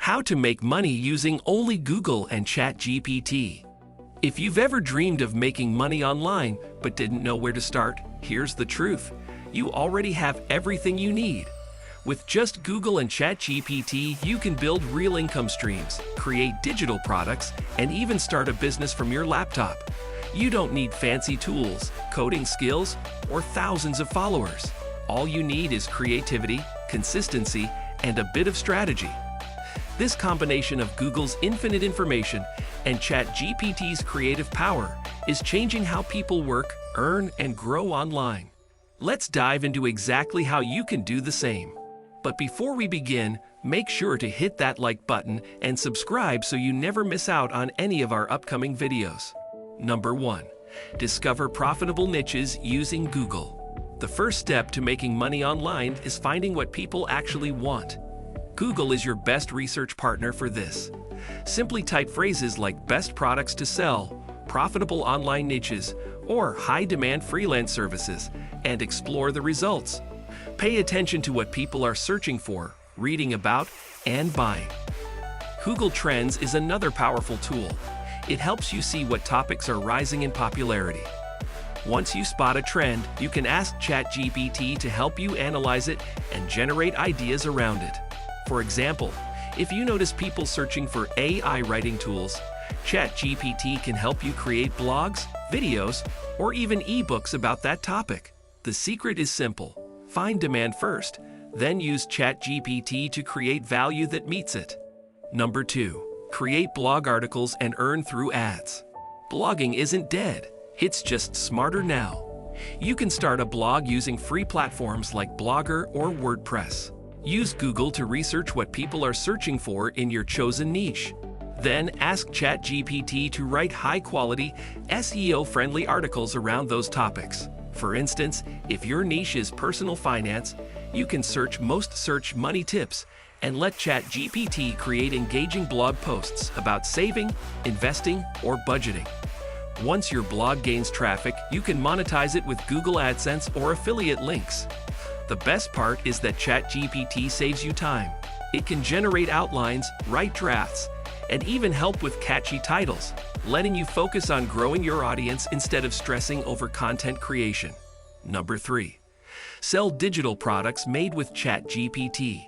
How to make money using only Google and ChatGPT. If you've ever dreamed of making money online but didn't know where to start, here's the truth. You already have everything you need. With just Google and ChatGPT, you can build real income streams, create digital products, and even start a business from your laptop. You don't need fancy tools, coding skills, or thousands of followers. All you need is creativity, consistency, and a bit of strategy. This combination of Google's infinite information and ChatGPT's creative power is changing how people work, earn, and grow online. Let's dive into exactly how you can do the same. But before we begin, make sure to hit that like button and subscribe so you never miss out on any of our upcoming videos. Number 1. Discover profitable niches using Google. The first step to making money online is finding what people actually want. Google is your best research partner for this. Simply type phrases like best products to sell, profitable online niches, or high-demand freelance services, and explore the results. Pay attention to what people are searching for, reading about, and buying. Google Trends is another powerful tool. It helps you see what topics are rising in popularity. Once you spot a trend, you can ask ChatGPT to help you analyze it and generate ideas around it. For example, if you notice people searching for AI writing tools, ChatGPT can help you create blogs, videos, or even ebooks about that topic. The secret is simple. Find demand first, then use ChatGPT to create value that meets it. Number 2. Create blog articles and earn through ads. Blogging isn't dead, it's just smarter now. You can start a blog using free platforms like Blogger or WordPress. Use Google to research what people are searching for in your chosen niche. Then ask ChatGPT to write high-quality, SEO-friendly articles around those topics. For instance, if your niche is personal finance, you can search most search money tips and let ChatGPT create engaging blog posts about saving, investing, or budgeting. Once your blog gains traffic, you can monetize it with Google AdSense or affiliate links. The best part is that ChatGPT saves you time. It can generate outlines, write drafts, and even help with catchy titles, letting you focus on growing your audience instead of stressing over content creation. Number 3. Sell digital products made with ChatGPT.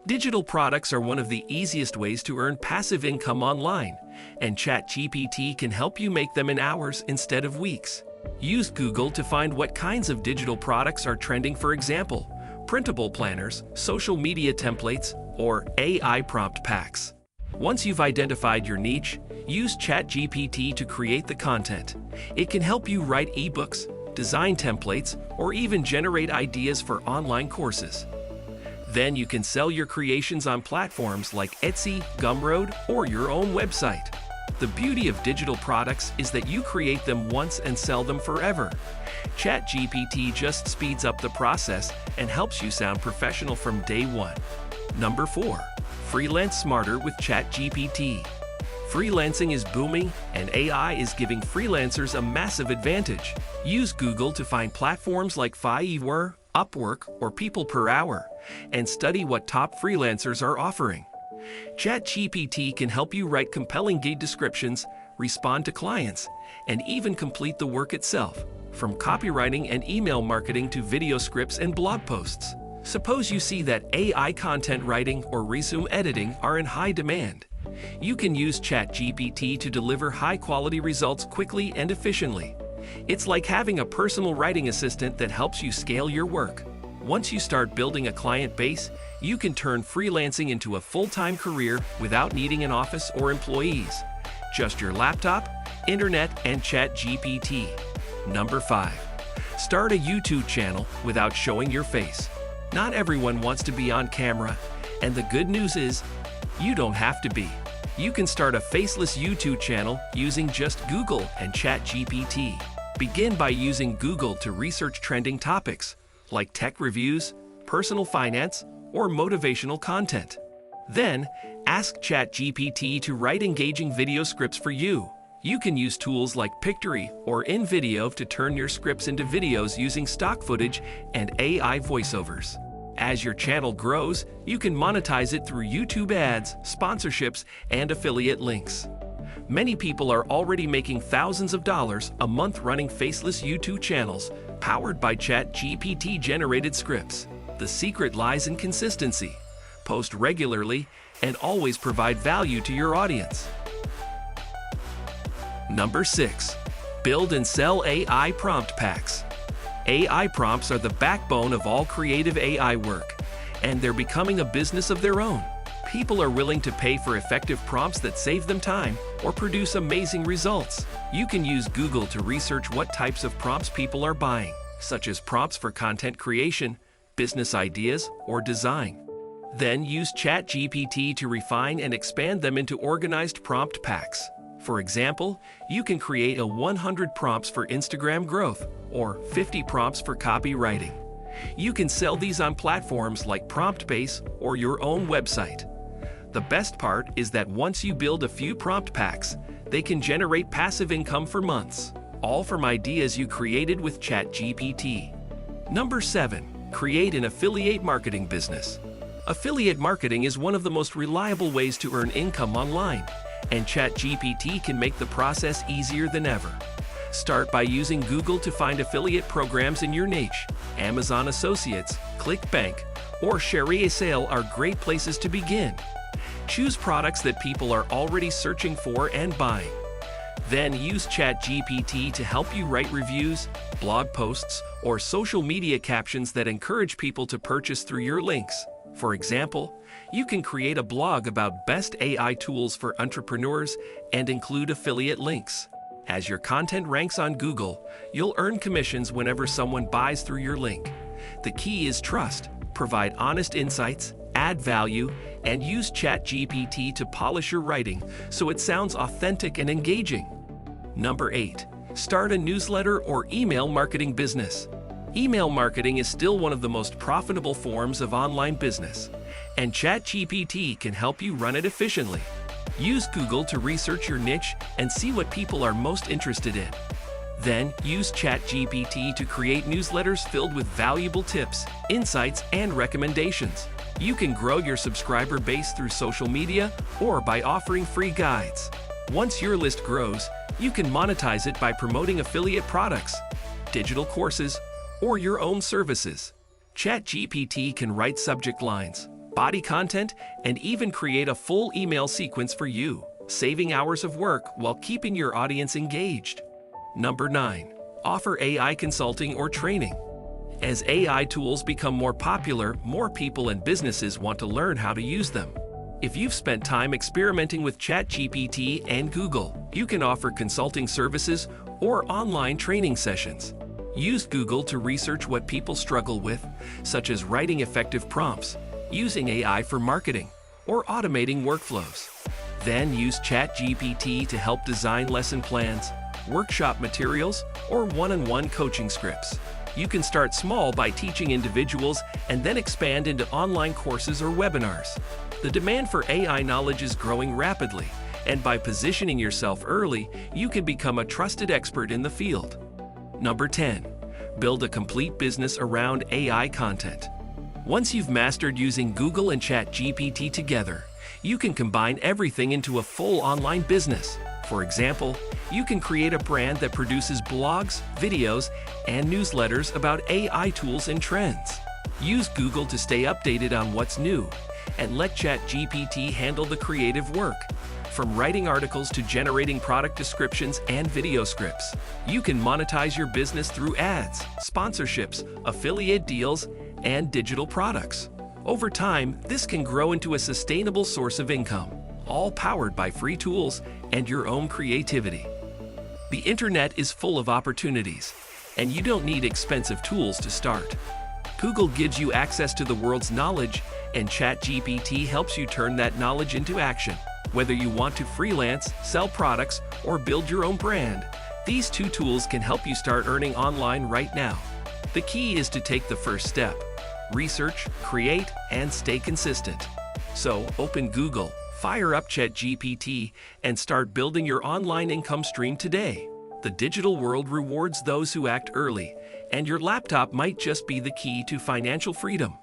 Digital products are one of the easiest ways to earn passive income online, and ChatGPT can help you make them in hours instead of weeks. Use Google to find what kinds of digital products are trending, for example, printable planners, social media templates, or AI prompt packs. Once you've identified your niche, use ChatGPT to create the content. It can help you write ebooks, design templates, or even generate ideas for online courses. Then you can sell your creations on platforms like Etsy, Gumroad, or your own website. The beauty of digital products is that you create them once and sell them forever. ChatGPT just speeds up the process and helps you sound professional from day one. Number 4. Freelance smarter with ChatGPT. Freelancing is booming, and AI is giving freelancers a massive advantage. Use Google to find platforms like Fiverr, Upwork, or People Per Hour, and study what top freelancers are offering. ChatGPT can help you write compelling gig descriptions, respond to clients, and even complete the work itself, from copywriting and email marketing to video scripts and blog posts. Suppose you see that AI content writing or resume editing are in high demand. You can use ChatGPT to deliver high-quality results quickly and efficiently. It's like having a personal writing assistant that helps you scale your work. Once you start building a client base, you can turn freelancing into a full-time career without needing an office or employees. Just your laptop, internet, and ChatGPT. Number 5. Start a YouTube channel without showing your face. Not everyone wants to be on camera, and the good news is, you don't have to be. You can start a faceless YouTube channel using just Google and ChatGPT. Begin by using Google to research trending topics, like tech reviews, personal finance, or motivational content. Then, ask ChatGPT to write engaging video scripts for you. You can use tools like Pictory or InVideo to turn your scripts into videos using stock footage and AI voiceovers. As your channel grows, you can monetize it through YouTube ads, sponsorships, and affiliate links. Many people are already making thousands of dollars a month running faceless YouTube channels powered by ChatGPT-generated scripts. The secret lies in consistency. Post regularly and always provide value to your audience. Number 6. Build and sell AI prompt packs. AI prompts are the backbone of all creative AI work, and they're becoming a business of their own. People are willing to pay for effective prompts that save them time or produce amazing results. You can use Google to research what types of prompts people are buying, such as prompts for content creation, business ideas, or design. Then use ChatGPT to refine and expand them into organized prompt packs. For example, you can create a 100 prompts for Instagram growth or 50 prompts for copywriting. You can sell these on platforms like PromptBase or your own website. The best part is that once you build a few prompt packs, they can generate passive income for months, all from ideas you created with ChatGPT. Number 7. Create an affiliate marketing business. Affiliate marketing is one of the most reliable ways to earn income online, and ChatGPT can make the process easier than ever. Start by using Google to find affiliate programs in your niche. Amazon Associates, ClickBank, or ShareASale are great places to begin. Choose products that people are already searching for and buying. Then use ChatGPT to help you write reviews, blog posts, or social media captions that encourage people to purchase through your links. For example, you can create a blog about best AI tools for entrepreneurs and include affiliate links. As your content ranks on Google, you'll earn commissions whenever someone buys through your link. The key is trust. Provide honest insights, add value, and use ChatGPT to polish your writing so it sounds authentic and engaging. Number 8. Start a newsletter or email marketing business. Email marketing is still one of the most profitable forms of online business, and ChatGPT can help you run it efficiently. Use Google to research your niche and see what people are most interested in. Then use ChatGPT to create newsletters filled with valuable tips, insights, and recommendations. You can grow your subscriber base through social media or by offering free guides. Once your list grows, you can monetize it by promoting affiliate products, digital courses, or your own services. ChatGPT can write subject lines, body content, and even create a full email sequence for you, saving hours of work while keeping your audience engaged. Number 9. Offer AI consulting or training. As AI tools become more popular, more people and businesses want to learn how to use them. If you've spent time experimenting with ChatGPT and Google, you can offer consulting services or online training sessions. Use Google to research what people struggle with, such as writing effective prompts, using AI for marketing, or automating workflows. Then use ChatGPT to help design lesson plans, workshop materials, or one-on-one coaching scripts. You can start small by teaching individuals and then expand into online courses or webinars. The demand for AI knowledge is growing rapidly, and by positioning yourself early, you can become a trusted expert in the field. Number 10. Build a complete business around AI content. Once you've mastered using Google and ChatGPT together, you can combine everything into a full online business. For example, you can create a brand that produces blogs, videos, and newsletters about AI tools and trends. Use Google to stay updated on what's new, and let ChatGPT handle the creative work. From writing articles to generating product descriptions and video scripts, you can monetize your business through ads, sponsorships, affiliate deals, and digital products. Over time, this can grow into a sustainable source of income, all powered by free tools and your own creativity. The internet is full of opportunities, and you don't need expensive tools to start. Google gives you access to the world's knowledge, and ChatGPT helps you turn that knowledge into action. Whether you want to freelance, sell products, or build your own brand, these two tools can help you start earning online right now. The key is to take the first step. Research, create, and stay consistent. So open Google, fire up ChatGPT, and start building your online income stream today. The digital world rewards those who act early, and your laptop might just be the key to financial freedom.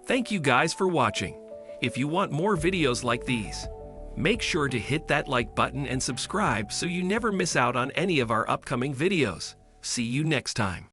Thank you guys for watching. If you want more videos like these, make sure to hit that like button and subscribe so you never miss out on any of our upcoming videos. See you next time.